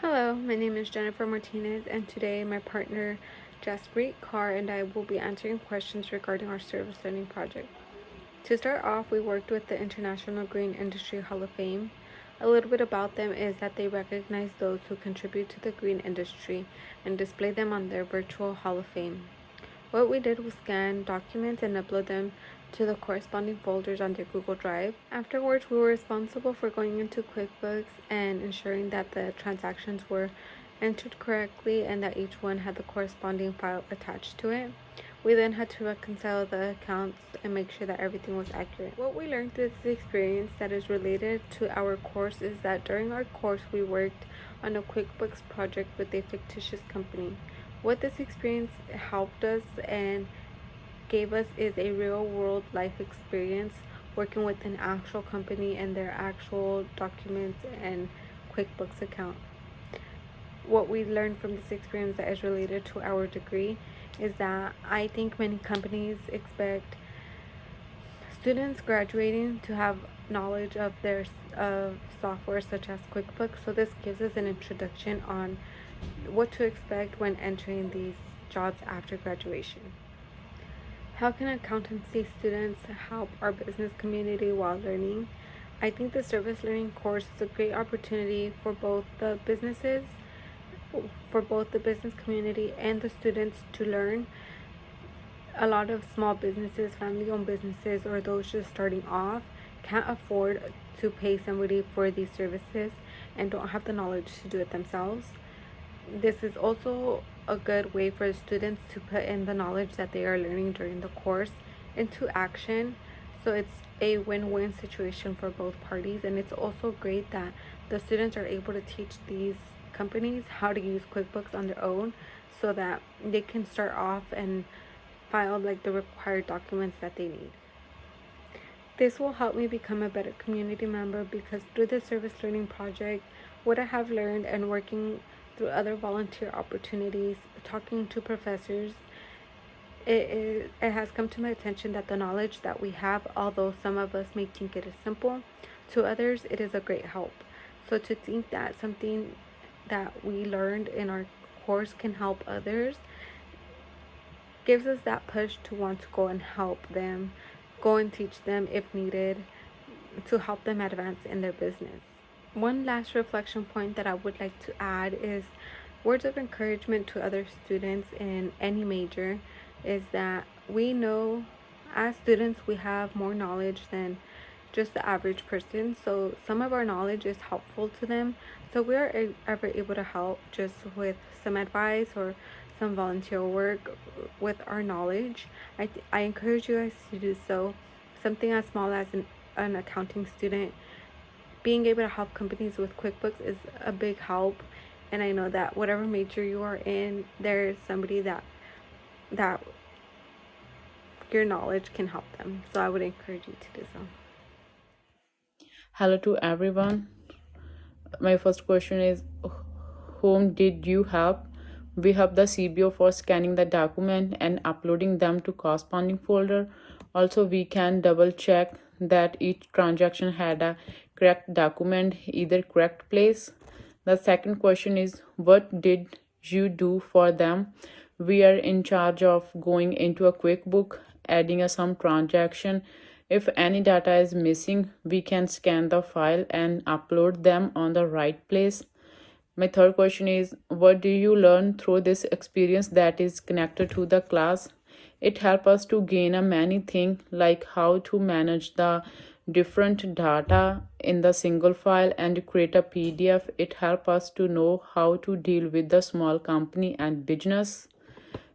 Hello, my name is Jennifer Martinez, and today my partner Jaspreet Kaur and I will be answering questions regarding our service learning project. To start off, we worked with the International Green Industry Hall of Fame. A little bit about them is that they recognize those who contribute to the green industry and display them on their virtual Hall of Fame. What we did was scan documents and upload them to the corresponding folders on their Google Drive. Afterwards, we were responsible for going into QuickBooks and ensuring that the transactions were entered correctly and that each one had the corresponding file attached to it. We then had to reconcile the accounts and make sure that everything was accurate. What we learned through this experience that is related to our course is that during our course we worked on a QuickBooks project with a fictitious company. What this experience helped us and gave us is a real world life experience working with an actual company and their actual documents and QuickBooks account. What we learned from this experience that is related to our degree is that I think many companies expect students graduating to have knowledge of their software such as QuickBooks. So this gives us an introduction on what to expect when entering these jobs after graduation. How can accountancy students help our business community while learning? I think the service learning course is a great opportunity for both the business community and the students to learn. A lot of small businesses, family-owned businesses, or those just starting off can't afford to pay somebody for these services and don't have the knowledge to do it themselves. This is also a good way for students to put in the knowledge that they are learning during the course into action. So it's a win-win situation for both parties, and it's also great that the students are able to teach these companies how to use QuickBooks on their own so that they can start off and file like the required documents that they need. This will help me become a better community member because through the service learning project, what I have learned and working through other volunteer opportunities, talking to professors, it has come to my attention that the knowledge that we have, although some of us may think it is simple, to others it is a great help. So to think that something that we learned in our course can help others gives us that push to want to go and help them, go and teach them if needed, to help them advance in their business. One last reflection point that I would like to add is words of encouragement to other students in any major is that we know as students we have more knowledge than just the average person, so some of our knowledge is helpful to them, so we are ever able to help just with some advice or some volunteer work with our knowledge. I encourage you guys to do so. Something as small as an accounting student being able to help companies with QuickBooks is a big help, and I know that whatever major you are in, there's somebody that your knowledge can help them. So I would encourage you to do so. Hello to everyone. My first question is, whom did you help? We help the CBO for scanning the document and uploading them to corresponding folder. Also, we can double check that each transaction had a correct document, either correct place. The second question is, what did you do for them? We are in charge of going into a QuickBook, adding some transaction. If any data is missing, we can scan the file and upload them on the right place. My third question is, what do you learn through this experience that is connected to the class? It helps us to gain a many things like how to manage the different data in the single file and create a PDF. It helps us to know how to deal with the small company and business.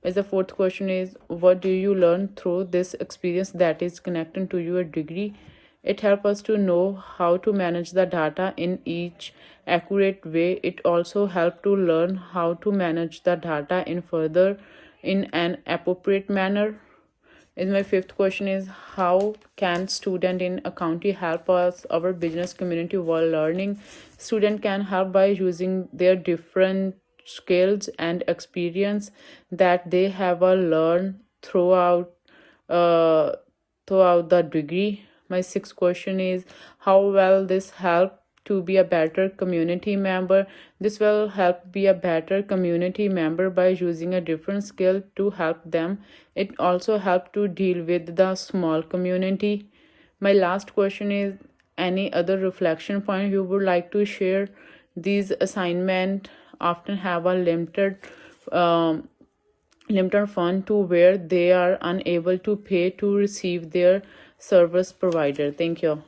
As the fourth question is, what do you learn through this experience that is connected to your degree? It helps us to know how to manage the data in each accurate way. It also helps to learn how to manage the data in an appropriate manner. And my fifth question is, how can student in accounting help us, our business community, while learning? Student can help by using their different skills and experience that they have learned throughout the degree. My sixth question is, how well this help to be a better community member. This will help be a better community member by using a different skill to help them. It also help to deal with the small community. My last question is, any other reflection point you would like to share? These assignments often have a limited fund to where they are unable to pay to receive their service provider. Thank you.